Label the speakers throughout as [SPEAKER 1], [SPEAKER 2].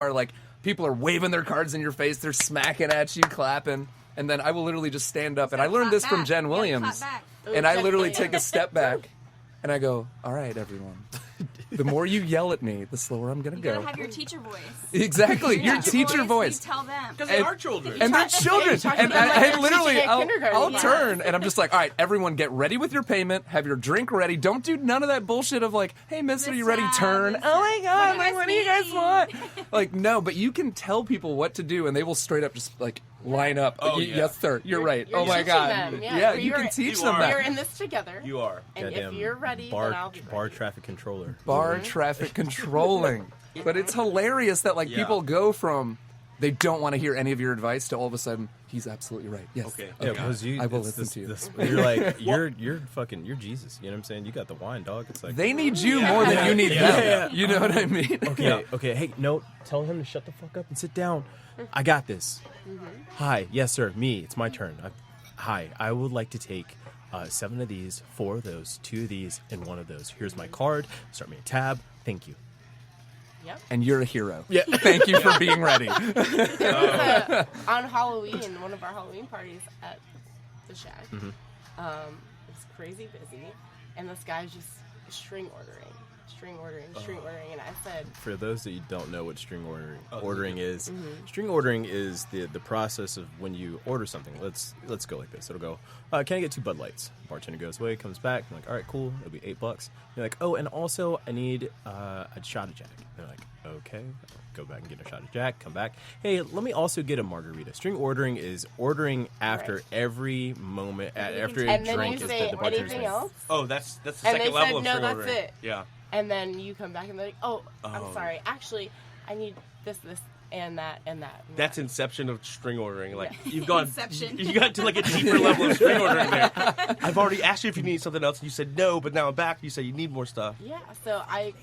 [SPEAKER 1] bar, like people are waving their cards in your face, they're smacking at you, clapping, and then I will literally just stand up. And I learned this from Jen Williams, and I literally take a step back, and I go, "All right, everyone." The more you yell at me, the slower I'm going to go.
[SPEAKER 2] You gotta have your teacher voice.
[SPEAKER 1] Exactly, your teacher voice.
[SPEAKER 2] You tell them.
[SPEAKER 3] Because they are children.
[SPEAKER 1] And they're children. And I literally, I'll
[SPEAKER 2] Yes.
[SPEAKER 1] turn, and I'm just like, all right, everyone get ready with your payment, have your drink ready. Don't do none of that bullshit of like, hey, miss, are you ready? Turn. Oh my God, like, what do you guys want? Like, no, but you can tell people what to do, and they will straight up just like line up. Yes, sir, you're right.
[SPEAKER 4] You're
[SPEAKER 1] Oh my
[SPEAKER 4] teaching
[SPEAKER 1] God.
[SPEAKER 4] them.
[SPEAKER 1] Yeah, you can teach them
[SPEAKER 4] We're
[SPEAKER 1] that.
[SPEAKER 4] in this together.
[SPEAKER 3] You are.
[SPEAKER 4] And
[SPEAKER 5] Goddamn
[SPEAKER 4] if you're ready,
[SPEAKER 5] bar,
[SPEAKER 4] then I'll be
[SPEAKER 5] bar
[SPEAKER 4] ready.
[SPEAKER 5] traffic controller.
[SPEAKER 1] Bar traffic controlling. But it's hilarious that like people go from they don't want to hear any of your advice to all of a sudden he's absolutely right. Yes.
[SPEAKER 3] Okay.
[SPEAKER 5] Yeah, because
[SPEAKER 1] I will listen to you.
[SPEAKER 5] You're like you're fucking you're Jesus. You know what I'm saying? You got the wine, dog. It's like
[SPEAKER 1] They need you more than you need them. You know what I mean?
[SPEAKER 5] Okay. Hey, no, tell him to shut the fuck up and sit down. I got this. Hi, yes, sir. Me. It's my turn. Hi, I would like to take 7 of these, 4 of those, 2 of these, and 1 of those. Here's my card. Start me a tab. Thank you.
[SPEAKER 4] Yep.
[SPEAKER 1] And you're a hero.
[SPEAKER 5] Yeah.
[SPEAKER 1] Thank you for being ready.
[SPEAKER 4] There was on Halloween, one of our Halloween parties at the Shack. It was crazy busy, and this guy's just string ordering, and I said,
[SPEAKER 5] For those that you don't know what string ordering is, string ordering is the process of when you order something. Let's go like this. It'll go, can I get 2 Bud Lights? Bartender goes away, comes back. I'm like, all right, cool. It'll be $8. You're like, oh, and also I need a shot of Jack. They're like, okay. Go back and get a shot of Jack. Come back. Hey, let me also get a margarita. String ordering is ordering after every moment, after a
[SPEAKER 4] and then
[SPEAKER 5] drink
[SPEAKER 4] you
[SPEAKER 5] is
[SPEAKER 4] say
[SPEAKER 5] the bartender's
[SPEAKER 4] anything
[SPEAKER 5] name.
[SPEAKER 4] else,
[SPEAKER 3] Oh, that's the
[SPEAKER 4] and
[SPEAKER 3] second
[SPEAKER 4] they
[SPEAKER 3] level
[SPEAKER 4] said
[SPEAKER 3] of
[SPEAKER 4] no,
[SPEAKER 3] string
[SPEAKER 4] that's
[SPEAKER 3] ordering.
[SPEAKER 4] it.
[SPEAKER 3] Yeah.
[SPEAKER 4] And then you come back and they're like, oh, I'm sorry. Actually, I need this, and that, and that. And
[SPEAKER 3] That's
[SPEAKER 4] that.
[SPEAKER 3] inception of string ordering. Like you've gone,
[SPEAKER 2] Inception.
[SPEAKER 3] you got to like a deeper level of string ordering there. I've already asked you if you need something else, and you said no, but now I'm back. You said you need more stuff.
[SPEAKER 4] Yeah, so I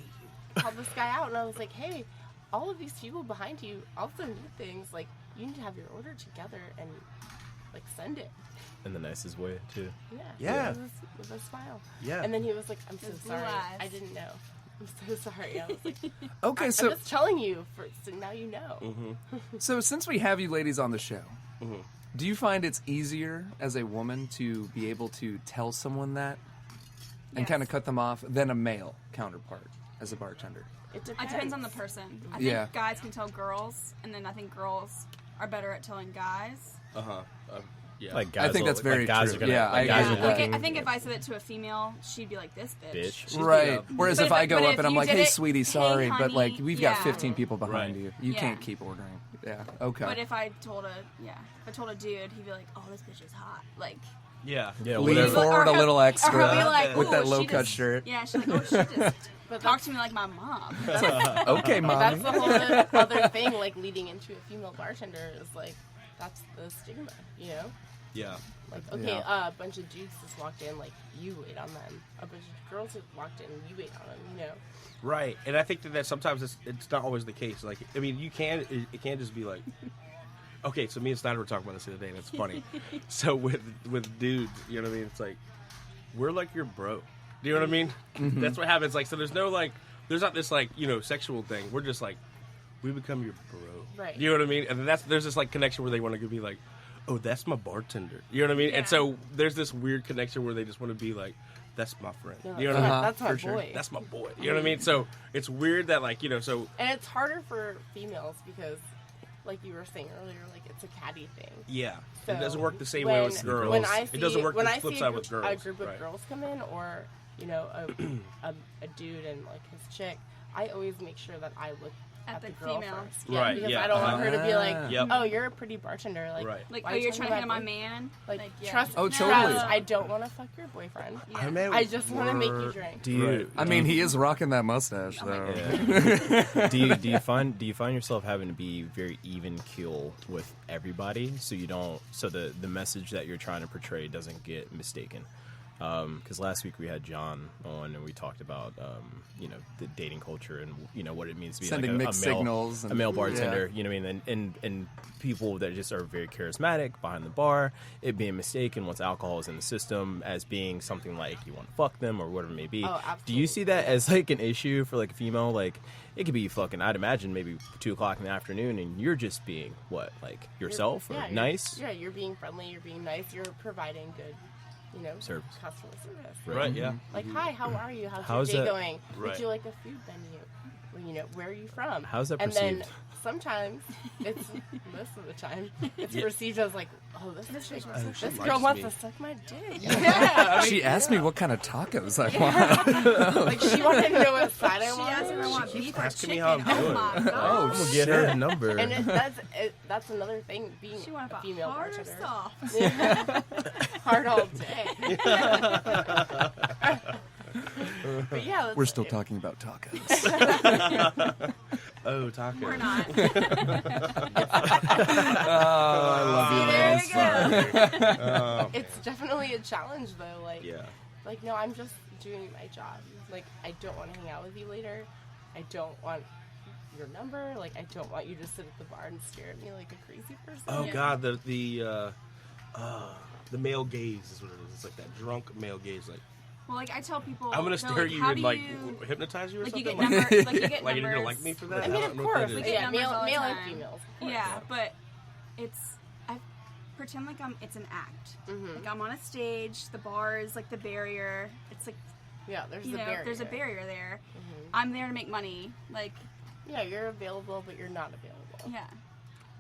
[SPEAKER 4] called this guy out, and I was like, hey, all of these people behind you also need things. Like, you need to have your order together and, like, send it.
[SPEAKER 5] In the nicest way, too.
[SPEAKER 3] Yeah.
[SPEAKER 4] With a smile.
[SPEAKER 3] Yeah.
[SPEAKER 4] And then he was like, I'm so
[SPEAKER 2] With blue
[SPEAKER 4] sorry.
[SPEAKER 2] eyes.
[SPEAKER 4] I didn't know. I'm so sorry. I was like,
[SPEAKER 1] Okay,
[SPEAKER 4] I'm
[SPEAKER 1] so
[SPEAKER 4] just telling you, so now you know.
[SPEAKER 1] so since we have you ladies on the show, do you find it's easier as a woman to be able to tell someone that and
[SPEAKER 2] Yes.
[SPEAKER 1] kind of cut them off than a male counterpart as a bartender?
[SPEAKER 4] It
[SPEAKER 2] It
[SPEAKER 4] depends.
[SPEAKER 2] depends on the person. I
[SPEAKER 1] Yeah.
[SPEAKER 2] think guys can tell girls, and then I think girls are better at telling guys.
[SPEAKER 3] Yeah.
[SPEAKER 5] Like guys,
[SPEAKER 1] I think that's very
[SPEAKER 5] guys
[SPEAKER 1] true.
[SPEAKER 5] Are gonna,
[SPEAKER 1] Yeah,
[SPEAKER 5] like
[SPEAKER 1] I
[SPEAKER 5] guys
[SPEAKER 1] agree
[SPEAKER 5] are
[SPEAKER 1] with
[SPEAKER 5] looking,
[SPEAKER 2] I think if I said it to a female, she'd be like, "This bitch."
[SPEAKER 5] bitch.
[SPEAKER 1] Right. Whereas
[SPEAKER 2] But
[SPEAKER 1] if
[SPEAKER 2] if-
[SPEAKER 1] I go
[SPEAKER 2] but
[SPEAKER 1] up
[SPEAKER 2] if
[SPEAKER 1] and I'm
[SPEAKER 2] you
[SPEAKER 1] like,
[SPEAKER 2] did
[SPEAKER 1] hey,
[SPEAKER 2] it,
[SPEAKER 1] sweetie,
[SPEAKER 2] hey,
[SPEAKER 1] sorry, but like
[SPEAKER 2] honey,
[SPEAKER 1] we've got
[SPEAKER 2] yeah.
[SPEAKER 1] 15 people behind
[SPEAKER 3] Right.
[SPEAKER 1] you. You
[SPEAKER 2] Yeah.
[SPEAKER 1] can't keep ordering. Yeah. Okay.
[SPEAKER 2] But if I told a dude, he'd be like, "Oh, this bitch is hot." Like,
[SPEAKER 3] Yeah.
[SPEAKER 5] Yeah,
[SPEAKER 1] Lean
[SPEAKER 5] whatever.
[SPEAKER 1] forward a little
[SPEAKER 2] or
[SPEAKER 1] extra
[SPEAKER 2] he'll be like,
[SPEAKER 1] with
[SPEAKER 2] "Ooh,
[SPEAKER 1] that
[SPEAKER 2] she
[SPEAKER 1] low cut
[SPEAKER 2] just-"
[SPEAKER 1] shirt.
[SPEAKER 2] Yeah, she's like, "Oh, she just
[SPEAKER 4] But
[SPEAKER 2] talked to me like my mom."
[SPEAKER 1] Okay,
[SPEAKER 4] But
[SPEAKER 1] mommy.
[SPEAKER 4] that's the whole other thing, like, leading into a female bartender is, like, that's the stigma, you know?
[SPEAKER 3] Yeah.
[SPEAKER 4] Like, okay,
[SPEAKER 1] Yeah.
[SPEAKER 4] a bunch of dudes just walked in, like, you wait on them. A bunch of girls that walked in, you wait on them, you know?
[SPEAKER 3] Right. And I think that sometimes it's not always the case. Like, I mean, it can just be like, okay, so me and Snyder were talking about this the other day, and it's funny. So with dudes, you know what I mean? It's like, we're like your bro. Do you know what I mean? That's what happens. Like, so there's no, like, there's not this, like, you know, sexual thing. We're just like, we become your bro.
[SPEAKER 4] Right.
[SPEAKER 3] You know what I mean? And then there's this, like, connection where they want to be like, oh, that's my bartender. You know what I mean?
[SPEAKER 2] Yeah.
[SPEAKER 3] And so there's this weird connection where they just want to be like, that's my friend.
[SPEAKER 4] No,
[SPEAKER 3] You know what I mean?
[SPEAKER 4] that's my
[SPEAKER 1] for sure.
[SPEAKER 4] boy.
[SPEAKER 3] That's my boy. You know what I mean? So it's weird that, like, you know, so
[SPEAKER 4] And it's harder for females because, like you were saying earlier, like, it's a catty thing.
[SPEAKER 3] yeah,
[SPEAKER 4] So
[SPEAKER 3] it doesn't work the same way with girls.
[SPEAKER 4] When I see,
[SPEAKER 3] it doesn't work
[SPEAKER 4] when
[SPEAKER 3] the
[SPEAKER 4] I
[SPEAKER 3] flip
[SPEAKER 4] see
[SPEAKER 3] side with girls.
[SPEAKER 4] a group of
[SPEAKER 3] right.
[SPEAKER 4] girls come in, or you know, a dude and like his chick, I always make sure that I look at
[SPEAKER 2] the
[SPEAKER 4] the girl
[SPEAKER 2] female.
[SPEAKER 4] first.
[SPEAKER 3] Right,
[SPEAKER 4] Because
[SPEAKER 3] yeah.
[SPEAKER 4] I don't want her to be like,
[SPEAKER 3] Yep.
[SPEAKER 4] oh, you're a pretty bartender. Like,
[SPEAKER 3] Right.
[SPEAKER 2] Like,
[SPEAKER 4] why
[SPEAKER 2] oh,
[SPEAKER 4] are you
[SPEAKER 2] you're
[SPEAKER 4] talking
[SPEAKER 2] trying to hit
[SPEAKER 4] about
[SPEAKER 2] on my
[SPEAKER 4] boy-
[SPEAKER 2] man.
[SPEAKER 4] Like,
[SPEAKER 2] yeah.
[SPEAKER 4] trust.
[SPEAKER 1] Oh,
[SPEAKER 4] trust,
[SPEAKER 1] totally.
[SPEAKER 4] I don't want to fuck your boyfriend.
[SPEAKER 2] Yeah.
[SPEAKER 4] I just want to make you drink.
[SPEAKER 5] Do you?
[SPEAKER 3] Right.
[SPEAKER 1] I mean, he is rocking that mustache, though.
[SPEAKER 5] Yeah. do you find yourself having to be very even keel with everybody so you don't the message that you're trying to portray doesn't get mistaken? Because last week we had John on and we talked about the dating culture and what it means to be
[SPEAKER 1] Sending
[SPEAKER 5] like
[SPEAKER 1] mixed signals
[SPEAKER 5] a male
[SPEAKER 1] and-
[SPEAKER 5] bartender. You know what I mean? And people that just are very charismatic behind the bar, it being mistaken once alcohol is in the system as being something like you want to fuck them or whatever it may be.
[SPEAKER 4] Oh,
[SPEAKER 5] Do you see that as like an issue for like a female? Like it could be fucking, I'd imagine maybe 2:00 in the afternoon and you're just being what, like yourself or nice?
[SPEAKER 4] Yeah, you're being friendly, you're being nice, you're providing good,
[SPEAKER 5] Service.
[SPEAKER 4] customer service.
[SPEAKER 3] Right, yeah.
[SPEAKER 4] Like, hi, how are you?
[SPEAKER 5] How's
[SPEAKER 4] your day
[SPEAKER 5] that-
[SPEAKER 4] going?
[SPEAKER 3] Right.
[SPEAKER 4] Would you like a food menu? Well, where are you from?
[SPEAKER 5] How's that
[SPEAKER 4] and
[SPEAKER 5] perceived?
[SPEAKER 4] then sometimes, most of the time, it's perceived as like, oh, this girl
[SPEAKER 3] likes
[SPEAKER 4] wants
[SPEAKER 3] me.
[SPEAKER 4] to suck my dick.
[SPEAKER 1] She asked me what kind of tacos I want.
[SPEAKER 4] Like, she wanted to know what side I
[SPEAKER 2] She asked if I
[SPEAKER 4] wanted.
[SPEAKER 2] want beef or
[SPEAKER 3] asking me
[SPEAKER 2] chicken.
[SPEAKER 3] how I'm
[SPEAKER 2] Oh
[SPEAKER 3] doing.
[SPEAKER 2] my
[SPEAKER 5] I'm
[SPEAKER 2] god.
[SPEAKER 5] gonna get her a number.
[SPEAKER 4] And that's another thing, being
[SPEAKER 2] She wanted
[SPEAKER 4] a
[SPEAKER 2] a
[SPEAKER 4] female
[SPEAKER 2] hard or
[SPEAKER 4] bartender.
[SPEAKER 2] soft.
[SPEAKER 4] Hard all day. But yeah,
[SPEAKER 1] We're still talking about tacos.
[SPEAKER 3] Oh, tacos.
[SPEAKER 2] We're not.
[SPEAKER 1] I love you,
[SPEAKER 2] There
[SPEAKER 1] man.
[SPEAKER 2] you go.
[SPEAKER 3] Oh,
[SPEAKER 4] It's definitely a challenge, though. Like,
[SPEAKER 3] yeah.
[SPEAKER 4] like, no, I'm just doing my job. Like, I don't want to hang out with you later. I don't want your number. Like, I don't want you to sit at the bar and stare at me like a crazy person.
[SPEAKER 3] Oh
[SPEAKER 2] Yeah.
[SPEAKER 3] God, the male gaze is what it is. It's like that drunk male gaze. Like
[SPEAKER 2] Well, like I tell people,
[SPEAKER 3] I'm gonna
[SPEAKER 2] they're
[SPEAKER 3] stare at
[SPEAKER 2] like,
[SPEAKER 3] you
[SPEAKER 2] how
[SPEAKER 3] and
[SPEAKER 2] do
[SPEAKER 3] like
[SPEAKER 2] you
[SPEAKER 3] hypnotize you or
[SPEAKER 2] like you
[SPEAKER 3] something.
[SPEAKER 2] get number, like you get
[SPEAKER 3] like
[SPEAKER 2] numbers.
[SPEAKER 3] you're gonna like me for that?
[SPEAKER 4] I mean,
[SPEAKER 3] don't
[SPEAKER 4] of
[SPEAKER 3] know what that
[SPEAKER 4] course.
[SPEAKER 3] is.
[SPEAKER 2] We get
[SPEAKER 4] Yeah,
[SPEAKER 2] numbers all the
[SPEAKER 4] male and
[SPEAKER 2] time.
[SPEAKER 4] females. Of course.
[SPEAKER 2] Yeah, but I pretend like it's an act. Like I'm on a stage. The bar is like the barrier. It's like
[SPEAKER 4] Yeah, there's
[SPEAKER 2] you
[SPEAKER 4] a
[SPEAKER 2] know,
[SPEAKER 4] barrier.
[SPEAKER 2] there's a barrier there. I'm there to make money. Like
[SPEAKER 4] Yeah, you're available, but you're not available.
[SPEAKER 2] yeah.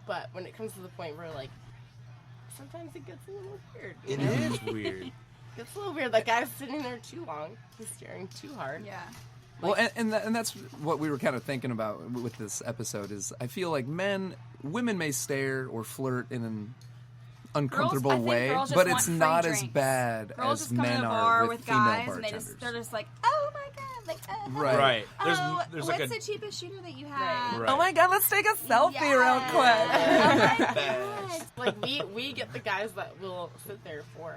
[SPEAKER 4] But when it comes to the point where, like, sometimes it gets a little weird.
[SPEAKER 3] It
[SPEAKER 4] know?
[SPEAKER 3] is weird.
[SPEAKER 4] It's a little weird. That guy's sitting there too long. He's staring too hard.
[SPEAKER 2] Yeah.
[SPEAKER 1] Well, and that's what we were kind of thinking about with this episode is I feel like women may stare or flirt in an uncomfortable
[SPEAKER 2] I think
[SPEAKER 1] way,
[SPEAKER 2] girls just
[SPEAKER 1] but
[SPEAKER 2] want
[SPEAKER 1] it's
[SPEAKER 2] free
[SPEAKER 1] not as
[SPEAKER 2] drinks.
[SPEAKER 1] bad
[SPEAKER 2] Girls
[SPEAKER 1] as
[SPEAKER 2] just come to
[SPEAKER 1] men
[SPEAKER 2] the
[SPEAKER 1] are
[SPEAKER 2] bar
[SPEAKER 1] with
[SPEAKER 2] with
[SPEAKER 1] female
[SPEAKER 2] guys, and
[SPEAKER 1] bartenders.
[SPEAKER 2] they're just like, oh my god, like
[SPEAKER 1] Right.
[SPEAKER 3] Right.
[SPEAKER 2] Oh,
[SPEAKER 3] There's
[SPEAKER 2] what's
[SPEAKER 3] like a
[SPEAKER 2] the cheapest shooter that you have?
[SPEAKER 3] Right.
[SPEAKER 1] Oh my god, let's take a selfie real quick.
[SPEAKER 2] Oh my
[SPEAKER 3] Bad.
[SPEAKER 2] god.
[SPEAKER 4] Like, we get the guys that will sit there for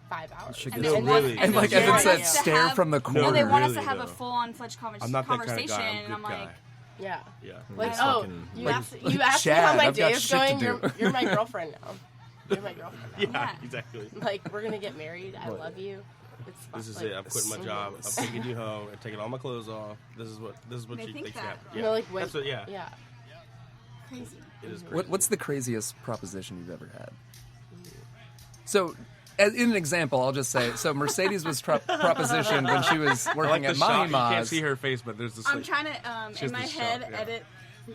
[SPEAKER 4] 5 hours.
[SPEAKER 5] Should
[SPEAKER 2] And
[SPEAKER 5] get
[SPEAKER 2] they
[SPEAKER 3] No,
[SPEAKER 2] want-
[SPEAKER 3] really.
[SPEAKER 1] And like
[SPEAKER 2] they
[SPEAKER 1] Evan
[SPEAKER 2] want
[SPEAKER 1] said,
[SPEAKER 2] us to
[SPEAKER 1] stare
[SPEAKER 2] have-
[SPEAKER 1] from the
[SPEAKER 3] No,
[SPEAKER 2] No,
[SPEAKER 1] corner.
[SPEAKER 2] they want us
[SPEAKER 3] really,
[SPEAKER 2] to have
[SPEAKER 3] though.
[SPEAKER 2] a full-on fledged
[SPEAKER 3] I'm not that kind of
[SPEAKER 2] conversation,
[SPEAKER 3] guy. I'm a
[SPEAKER 2] and I'm
[SPEAKER 3] good
[SPEAKER 2] like,
[SPEAKER 3] guy.
[SPEAKER 4] Yeah.
[SPEAKER 3] Yeah.
[SPEAKER 4] Like,
[SPEAKER 5] Like
[SPEAKER 4] oh,
[SPEAKER 5] fucking-
[SPEAKER 4] you
[SPEAKER 1] like-
[SPEAKER 4] asked
[SPEAKER 1] like
[SPEAKER 4] me how
[SPEAKER 1] Chad,
[SPEAKER 4] my
[SPEAKER 1] I've got
[SPEAKER 4] day is
[SPEAKER 1] shit to
[SPEAKER 4] going.
[SPEAKER 1] do.
[SPEAKER 4] You're my girlfriend now. You're my girlfriend now.
[SPEAKER 3] Yeah,
[SPEAKER 2] Yeah.
[SPEAKER 3] exactly.
[SPEAKER 4] Like, we're gonna get married. I love you. It's fun.
[SPEAKER 3] This is
[SPEAKER 4] like,
[SPEAKER 3] it. I'm quitting my job. I'm taking you home and taking all my clothes off. This is what
[SPEAKER 2] They
[SPEAKER 3] you
[SPEAKER 2] think
[SPEAKER 3] think
[SPEAKER 2] that.
[SPEAKER 3] happened.
[SPEAKER 4] You
[SPEAKER 3] Yeah.
[SPEAKER 4] know, like, when,
[SPEAKER 3] That's what. Yeah.
[SPEAKER 4] Yeah.
[SPEAKER 2] crazy.
[SPEAKER 3] It is crazy.
[SPEAKER 1] What's the craziest proposition you've ever had? So, as in an example, I'll just say, so Mercedes was propositioned when she was
[SPEAKER 3] I like
[SPEAKER 1] working
[SPEAKER 3] the
[SPEAKER 1] at
[SPEAKER 3] shot.
[SPEAKER 1] Mahi
[SPEAKER 3] You can't
[SPEAKER 1] Ma's.
[SPEAKER 3] see her face, but there's this.
[SPEAKER 2] I'm
[SPEAKER 3] like,
[SPEAKER 2] trying to,
[SPEAKER 3] She
[SPEAKER 2] in
[SPEAKER 3] has
[SPEAKER 2] my
[SPEAKER 3] this
[SPEAKER 2] head,
[SPEAKER 3] shot, yeah.
[SPEAKER 2] edit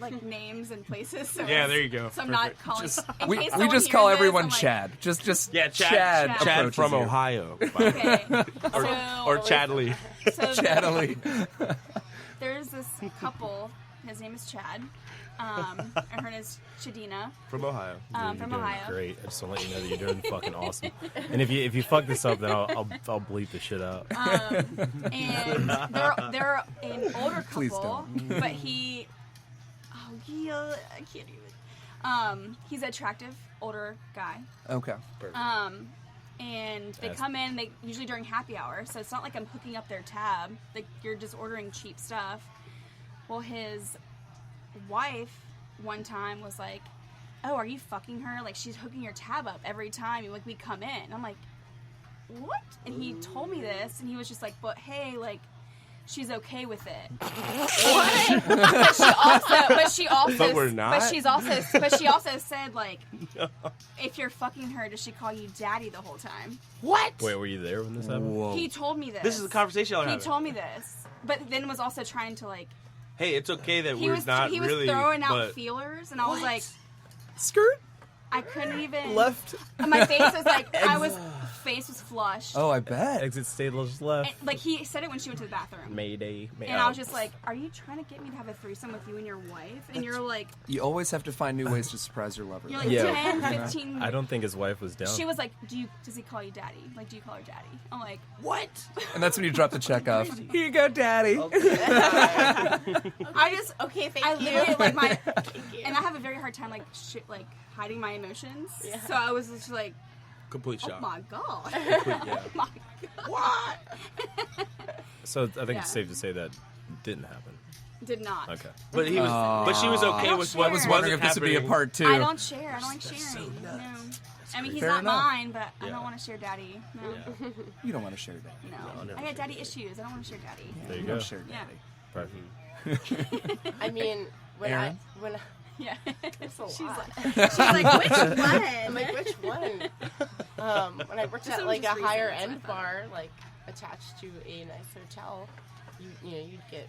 [SPEAKER 2] like names and places. So
[SPEAKER 3] Yeah, there you go.
[SPEAKER 2] So I'm not
[SPEAKER 3] Perfect.
[SPEAKER 2] calling. in
[SPEAKER 1] We
[SPEAKER 2] case
[SPEAKER 1] we
[SPEAKER 2] someone
[SPEAKER 1] just
[SPEAKER 2] hears
[SPEAKER 1] call
[SPEAKER 2] this,
[SPEAKER 1] everyone
[SPEAKER 2] I'm like,
[SPEAKER 1] Chad. Just
[SPEAKER 3] Yeah,
[SPEAKER 1] Chad.
[SPEAKER 2] Chad.
[SPEAKER 3] Chad
[SPEAKER 1] approaches
[SPEAKER 3] from
[SPEAKER 1] you.
[SPEAKER 3] Ohio.
[SPEAKER 2] Okay.
[SPEAKER 3] or,
[SPEAKER 2] So-
[SPEAKER 3] or Chadley.
[SPEAKER 2] So
[SPEAKER 1] Chadley.
[SPEAKER 2] there's this couple. His name is Chad. And her name is Chadina.
[SPEAKER 3] From Ohio.
[SPEAKER 2] From
[SPEAKER 5] You're doing
[SPEAKER 2] Ohio.
[SPEAKER 5] great. I just want to let you know that you're doing fucking awesome. And if you fuck this up, then I'll bleep the shit out.
[SPEAKER 2] And they're an older
[SPEAKER 1] Please
[SPEAKER 2] couple, but he, I can't even. He's an attractive older guy.
[SPEAKER 1] Okay.
[SPEAKER 2] And they
[SPEAKER 5] That's-
[SPEAKER 2] come in. They usually during happy hour, so it's not like I'm hooking up their tab. Like you're just ordering cheap stuff. Well, his wife one time was like, "Oh, are you fucking her? Like she's hooking your tab up every time like we come in." And I'm like, "What?" And he told me this, and he was just like, "But hey, like." She's okay with it. What? but she also,
[SPEAKER 3] But we're not?
[SPEAKER 2] But she also said like, if you're fucking her, does she call you daddy the whole time?
[SPEAKER 3] What?
[SPEAKER 5] Wait, were you there when this happened?
[SPEAKER 1] Whoa.
[SPEAKER 2] He told me this.
[SPEAKER 3] This is a conversation I'm
[SPEAKER 2] He
[SPEAKER 3] having.
[SPEAKER 2] told me this, but then was also trying to like.
[SPEAKER 3] Hey, it's okay that
[SPEAKER 2] He
[SPEAKER 3] we're
[SPEAKER 2] was
[SPEAKER 3] not
[SPEAKER 2] he was
[SPEAKER 3] really.
[SPEAKER 2] throwing out
[SPEAKER 3] but
[SPEAKER 2] feelers, and I was like,
[SPEAKER 1] Skirt
[SPEAKER 2] I couldn't even.
[SPEAKER 1] left.
[SPEAKER 2] My face was like face was flushed.
[SPEAKER 1] Oh, I bet.
[SPEAKER 5] Exit stage left.
[SPEAKER 2] And, like he said it when she went to the bathroom.
[SPEAKER 5] Mayday.
[SPEAKER 2] And I was just like, are you trying to get me to have a threesome with you and your wife? And you're like,
[SPEAKER 1] You always have to find new ways to surprise your lover.
[SPEAKER 2] you're like
[SPEAKER 5] Yeah.
[SPEAKER 2] 10, 15.
[SPEAKER 5] I don't think his wife was down.
[SPEAKER 2] She was like, does he call you daddy? Like, do you call her daddy? I'm like,
[SPEAKER 3] what?
[SPEAKER 1] And that's when you drop the check off. Here you go, Daddy.
[SPEAKER 2] I just,
[SPEAKER 4] Okay, thank
[SPEAKER 2] I
[SPEAKER 4] you.
[SPEAKER 2] literally, like, my, and I have a very hard time, like, hiding my emotions.
[SPEAKER 4] Yeah.
[SPEAKER 2] So I was just like,
[SPEAKER 3] Complete
[SPEAKER 2] Oh
[SPEAKER 3] shock.
[SPEAKER 2] my god.
[SPEAKER 3] Yeah.
[SPEAKER 2] Oh my god.
[SPEAKER 5] So I think
[SPEAKER 2] Yeah.
[SPEAKER 5] it's safe to say that didn't happen.
[SPEAKER 2] Did not.
[SPEAKER 5] Okay.
[SPEAKER 3] But he was, but she was
[SPEAKER 2] I
[SPEAKER 3] okay
[SPEAKER 2] don't
[SPEAKER 3] with
[SPEAKER 2] share.
[SPEAKER 3] what
[SPEAKER 2] I was
[SPEAKER 1] Wondering
[SPEAKER 3] wasn't
[SPEAKER 1] if this would be a
[SPEAKER 3] happening.
[SPEAKER 1] part 2.
[SPEAKER 2] I don't share. I don't like sharing. No. I mean, he's
[SPEAKER 1] Fair
[SPEAKER 2] not
[SPEAKER 1] enough.
[SPEAKER 2] mine, but I
[SPEAKER 3] Yeah.
[SPEAKER 2] don't want to share daddy. No.
[SPEAKER 3] Yeah.
[SPEAKER 1] You don't want to share that.
[SPEAKER 2] No.
[SPEAKER 3] never
[SPEAKER 2] I got
[SPEAKER 3] share
[SPEAKER 2] daddy
[SPEAKER 3] daddy.
[SPEAKER 2] issues. I don't want to share daddy.
[SPEAKER 5] There you
[SPEAKER 1] You
[SPEAKER 5] go.
[SPEAKER 1] don't share
[SPEAKER 2] Yeah.
[SPEAKER 1] daddy.
[SPEAKER 5] Perfect.
[SPEAKER 4] I mean,
[SPEAKER 1] Aaron?
[SPEAKER 4] when
[SPEAKER 2] Yeah.
[SPEAKER 4] it's a
[SPEAKER 2] She's
[SPEAKER 4] lot.
[SPEAKER 2] like, which one?
[SPEAKER 4] I'm like, which one? When I worked
[SPEAKER 2] Just
[SPEAKER 4] at like a
[SPEAKER 2] just
[SPEAKER 4] higher
[SPEAKER 2] reasons,
[SPEAKER 4] end
[SPEAKER 2] I thought.
[SPEAKER 4] bar, like attached to a nice hotel, you know, you'd get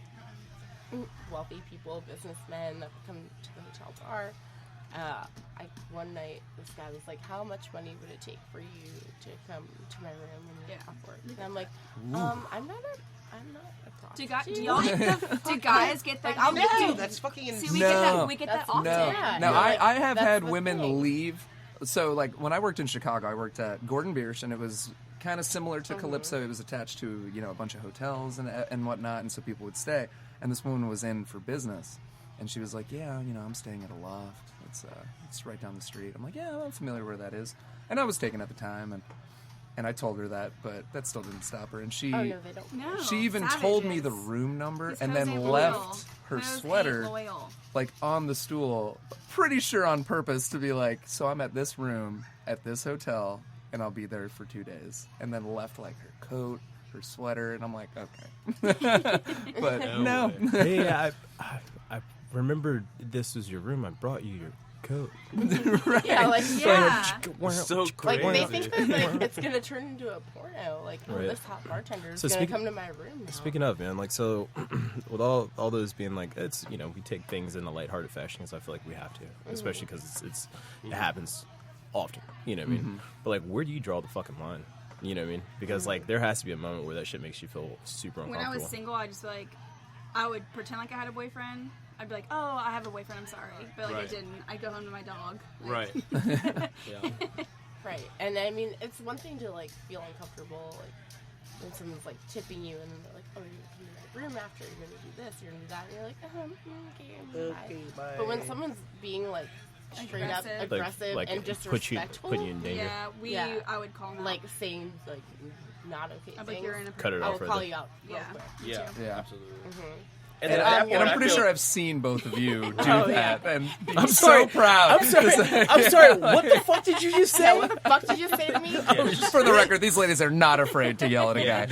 [SPEAKER 4] wealthy people, businessmen that would come to the hotel bar. One night, this guy was like, "How much money would it take for you to come to my room when you're off work?" And I'm like, I'm not a
[SPEAKER 2] Do,
[SPEAKER 4] prostitute."
[SPEAKER 2] do y'all do guys get that?
[SPEAKER 4] Like,
[SPEAKER 2] do,
[SPEAKER 3] No, that's fucking
[SPEAKER 2] see,
[SPEAKER 3] insane.
[SPEAKER 2] we get that.
[SPEAKER 1] No.
[SPEAKER 2] We get
[SPEAKER 4] That's
[SPEAKER 2] that often.
[SPEAKER 1] No,
[SPEAKER 4] Yeah.
[SPEAKER 1] no,
[SPEAKER 4] Yeah.
[SPEAKER 1] I have
[SPEAKER 4] That's
[SPEAKER 1] had
[SPEAKER 4] the
[SPEAKER 1] women
[SPEAKER 4] thing.
[SPEAKER 1] leave. So, like, when I worked in Chicago, I worked at Gordon Biersch, and it was kind of similar to Calypso. It was attached to, you know, a bunch of hotels and whatnot, and so people would stay. And this woman was in for business, and she was like, "Yeah, you know, I'm staying at a loft. It's right down the street." I'm like, "Yeah, I'm familiar where that is," and I was taken at the time, and I told her that, but that still didn't stop her. And she
[SPEAKER 4] Oh no, they don't.
[SPEAKER 2] No.
[SPEAKER 1] she even told me the
[SPEAKER 2] savages.
[SPEAKER 1] room number
[SPEAKER 2] These
[SPEAKER 1] and
[SPEAKER 2] hoes
[SPEAKER 1] then
[SPEAKER 2] ain't
[SPEAKER 1] left
[SPEAKER 2] loyal.
[SPEAKER 1] her
[SPEAKER 2] Hoes ain't
[SPEAKER 1] sweater
[SPEAKER 2] loyal.
[SPEAKER 1] like on the stool, pretty sure on purpose to be like, "So I'm at this room at this hotel and I'll be there for 2 days," and then left like her coat, her sweater, and I'm like, okay. But no.
[SPEAKER 5] Hey, I remember this was your room. I brought you your coat.
[SPEAKER 4] Yeah, like
[SPEAKER 2] Yeah.
[SPEAKER 3] So
[SPEAKER 4] Like
[SPEAKER 3] crazy.
[SPEAKER 4] they think that like it's gonna turn into a porno. Like, oh,
[SPEAKER 5] Right.
[SPEAKER 4] this hot bartender is
[SPEAKER 5] So
[SPEAKER 4] gonna
[SPEAKER 5] speaking-
[SPEAKER 4] come to my room now.
[SPEAKER 5] Speaking of, man, like, so with all those being like, it's, you know, we take things in a lighthearted fashion because I feel like we have to, especially because it happens often, you know what I mean? But like, where do you draw the fucking line? You know what I mean? Because like, there has to be a moment where that shit makes you feel super
[SPEAKER 2] When
[SPEAKER 5] uncomfortable.
[SPEAKER 2] I was single, I just like, I would pretend like I had a boyfriend. I'd be like, "Oh, I have a boyfriend. I'm sorry," but like I
[SPEAKER 3] Right.
[SPEAKER 2] didn't. I'd go home to my dog. Like,
[SPEAKER 3] Right. Yeah.
[SPEAKER 4] Right, and I mean, it's one thing to like feel uncomfortable, like when someone's like tipping you, and then they're like, "Oh, you're gonna come to my room after. You're gonna do this. You're gonna do that." And you're like, "Okay, bye." But when someone's being like straight up
[SPEAKER 2] Aggressive.
[SPEAKER 4] aggressive
[SPEAKER 5] like
[SPEAKER 4] and disrespectful,
[SPEAKER 5] put you in danger.
[SPEAKER 2] Yeah,
[SPEAKER 4] Yeah.
[SPEAKER 2] I would call him
[SPEAKER 4] like
[SPEAKER 2] out.
[SPEAKER 4] saying like not okay
[SPEAKER 2] I'm
[SPEAKER 4] things,
[SPEAKER 2] like, "You're in a
[SPEAKER 5] Cut it
[SPEAKER 4] I
[SPEAKER 5] off
[SPEAKER 4] will
[SPEAKER 5] right
[SPEAKER 4] call
[SPEAKER 5] there.
[SPEAKER 4] you out. Real
[SPEAKER 2] Yeah.
[SPEAKER 4] quick.
[SPEAKER 3] Yeah.
[SPEAKER 1] Yeah.
[SPEAKER 3] Absolutely.
[SPEAKER 1] And,
[SPEAKER 3] at that
[SPEAKER 1] and
[SPEAKER 3] point,
[SPEAKER 1] I'm
[SPEAKER 3] I
[SPEAKER 1] pretty
[SPEAKER 3] feel-
[SPEAKER 1] sure I've seen both of you do
[SPEAKER 4] Oh, yeah.
[SPEAKER 1] that, and
[SPEAKER 5] I'm
[SPEAKER 1] I'm
[SPEAKER 5] sorry.
[SPEAKER 1] so proud.
[SPEAKER 5] I'm sorry. I'm sorry. What the fuck did you just
[SPEAKER 4] Yeah,
[SPEAKER 5] say?
[SPEAKER 4] what the fuck did you say to me?
[SPEAKER 1] Just for the record, these ladies are not afraid to yell at a guy.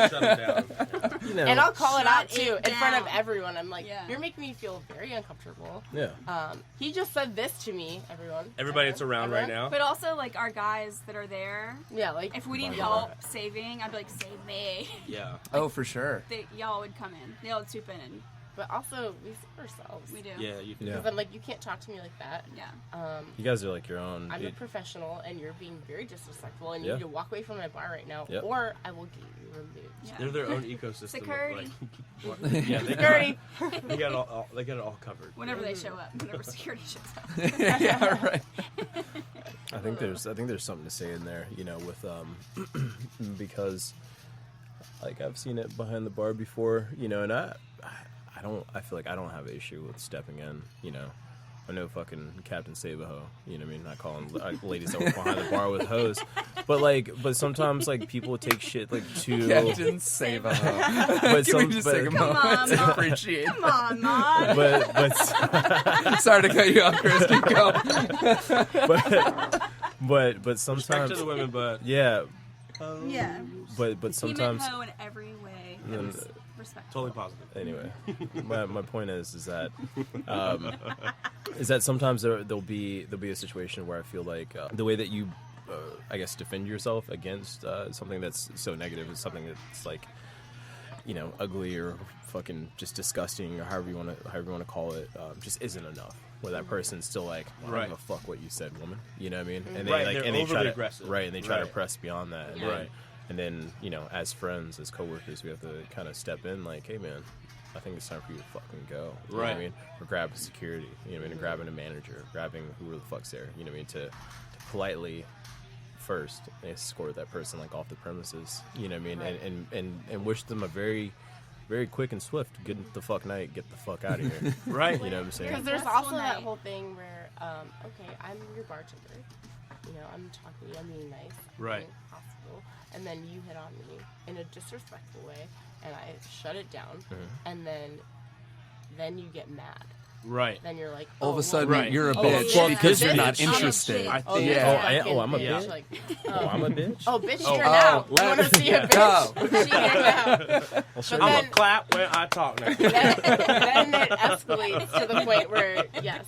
[SPEAKER 3] Shut it down.
[SPEAKER 5] You know,
[SPEAKER 4] And I'll call it out
[SPEAKER 2] Shut
[SPEAKER 4] too
[SPEAKER 2] it
[SPEAKER 4] in front of
[SPEAKER 2] down.
[SPEAKER 4] everyone. I'm like,
[SPEAKER 2] Yeah.
[SPEAKER 4] you're making me feel very uncomfortable.
[SPEAKER 5] yeah.
[SPEAKER 4] He just said this to me, everyone.
[SPEAKER 3] Everybody that's around right
[SPEAKER 4] Everyone?
[SPEAKER 3] now.
[SPEAKER 2] But also, like our guys that are there,
[SPEAKER 4] Yeah, like
[SPEAKER 2] if we need
[SPEAKER 5] Yeah.
[SPEAKER 2] help saving, I'd be like, "Save me."
[SPEAKER 3] Yeah.
[SPEAKER 1] Oh, for sure.
[SPEAKER 2] Y'all would come in. Y'all would swoop in, and
[SPEAKER 4] but also we save ourselves.
[SPEAKER 2] we do.
[SPEAKER 3] Yeah. You can.
[SPEAKER 5] Yeah.
[SPEAKER 4] Because I'm like, you can't talk to me like that.
[SPEAKER 2] Yeah.
[SPEAKER 5] You guys are like your own.
[SPEAKER 4] I'm a
[SPEAKER 5] Dude.
[SPEAKER 4] professional, and you're being very disrespectful, and you
[SPEAKER 5] Yeah.
[SPEAKER 4] need to walk away from my bar right now,
[SPEAKER 5] Yep.
[SPEAKER 4] or I will get you removed.
[SPEAKER 2] Yeah.
[SPEAKER 3] They're their own ecosystem. of,
[SPEAKER 2] Security.
[SPEAKER 3] Like, yeah.
[SPEAKER 4] Security.
[SPEAKER 3] They got it all. They got it all covered.
[SPEAKER 2] Whenever they show up, whenever security shows up.
[SPEAKER 1] Yeah, right.
[SPEAKER 5] I think there's something to say in there, you know, with because like I've seen it behind the bar before, you know, and I feel like I don't have an issue with stepping in, you know. I'm no fucking Captain Save-A-Ho, you know what I mean? Not calling ladies that work behind the bar with hoes, but sometimes like people take shit like too.
[SPEAKER 1] Captain Save-A-Ho.
[SPEAKER 5] But
[SPEAKER 1] Can we just take a
[SPEAKER 2] Come
[SPEAKER 1] moment
[SPEAKER 2] on,
[SPEAKER 1] to
[SPEAKER 2] Mom.
[SPEAKER 1] appreciate?
[SPEAKER 2] Come on, Mom.
[SPEAKER 5] but
[SPEAKER 1] Sorry to cut you off, Chris. Keep going.
[SPEAKER 5] but
[SPEAKER 3] Respect
[SPEAKER 5] sometimes
[SPEAKER 3] to the women, but
[SPEAKER 5] yeah,
[SPEAKER 2] Yeah.
[SPEAKER 5] but sometimes.
[SPEAKER 2] He meant hoe in every way. That
[SPEAKER 5] No,
[SPEAKER 2] was
[SPEAKER 5] no.
[SPEAKER 2] respectful.
[SPEAKER 3] totally positive.
[SPEAKER 5] Anyway, my point is that sometimes there'll be a situation where I feel like the way that you I guess defend yourself against something that's so negative is something that's like, you know, ugly or fucking just disgusting or however you want to call it, just isn't enough. Where that person's still like, well, I don't
[SPEAKER 3] Right.
[SPEAKER 5] give a fuck what you said, woman. You know what I mean? And
[SPEAKER 3] Right,
[SPEAKER 5] like,
[SPEAKER 3] they're
[SPEAKER 5] and they try
[SPEAKER 3] overly
[SPEAKER 5] to
[SPEAKER 3] aggressive.
[SPEAKER 5] right, and they try to
[SPEAKER 3] Right.
[SPEAKER 5] press beyond that. And
[SPEAKER 3] Yeah.
[SPEAKER 5] then,
[SPEAKER 3] Right.
[SPEAKER 5] and then, you know, as friends, as coworkers, we have to kind of step in, like, hey man, I think it's time for you to fucking go. You know what I
[SPEAKER 3] Right.
[SPEAKER 5] mean? Or grabbing security. You know what I mean? Or grabbing a manager, grabbing whoever the fuck's there. You know what I mean? To politely first escort that person like off the premises. You know what I mean?
[SPEAKER 4] Right.
[SPEAKER 5] And wish them a very, very quick and swift get the fuck night, get the fuck out of here.
[SPEAKER 3] Right.
[SPEAKER 5] You know what I'm saying?
[SPEAKER 4] Because there's
[SPEAKER 2] Restful
[SPEAKER 4] also that
[SPEAKER 2] night.
[SPEAKER 4] whole thing where, okay, I'm your bartender. I'm talking to you, I'm being nice,
[SPEAKER 3] Right.
[SPEAKER 4] being hospitable, and then you hit on me in a disrespectful way, and I shut it down, and then you get mad.
[SPEAKER 3] Right.
[SPEAKER 4] Then you're like,
[SPEAKER 1] All of a
[SPEAKER 4] well,
[SPEAKER 1] sudden,
[SPEAKER 3] Right.
[SPEAKER 1] you're a
[SPEAKER 4] Oh,
[SPEAKER 1] bitch
[SPEAKER 4] yeah.
[SPEAKER 1] because you're
[SPEAKER 4] I'm a
[SPEAKER 1] not
[SPEAKER 4] bitch.
[SPEAKER 1] interested.
[SPEAKER 3] I
[SPEAKER 4] Oh,
[SPEAKER 3] think-
[SPEAKER 4] this
[SPEAKER 5] Yeah.
[SPEAKER 4] fucking
[SPEAKER 5] I'm a bitch?
[SPEAKER 4] Like,
[SPEAKER 5] Oh, I'm a bitch.
[SPEAKER 4] oh, bitch,
[SPEAKER 3] Oh,
[SPEAKER 4] here now. You
[SPEAKER 1] let
[SPEAKER 4] want to see a
[SPEAKER 1] it
[SPEAKER 4] bitch?
[SPEAKER 1] go.
[SPEAKER 4] She here now.
[SPEAKER 5] Well,
[SPEAKER 4] But
[SPEAKER 3] I'm
[SPEAKER 4] then,
[SPEAKER 3] gonna clap when I talk now.
[SPEAKER 4] then it escalates to the point where, yes,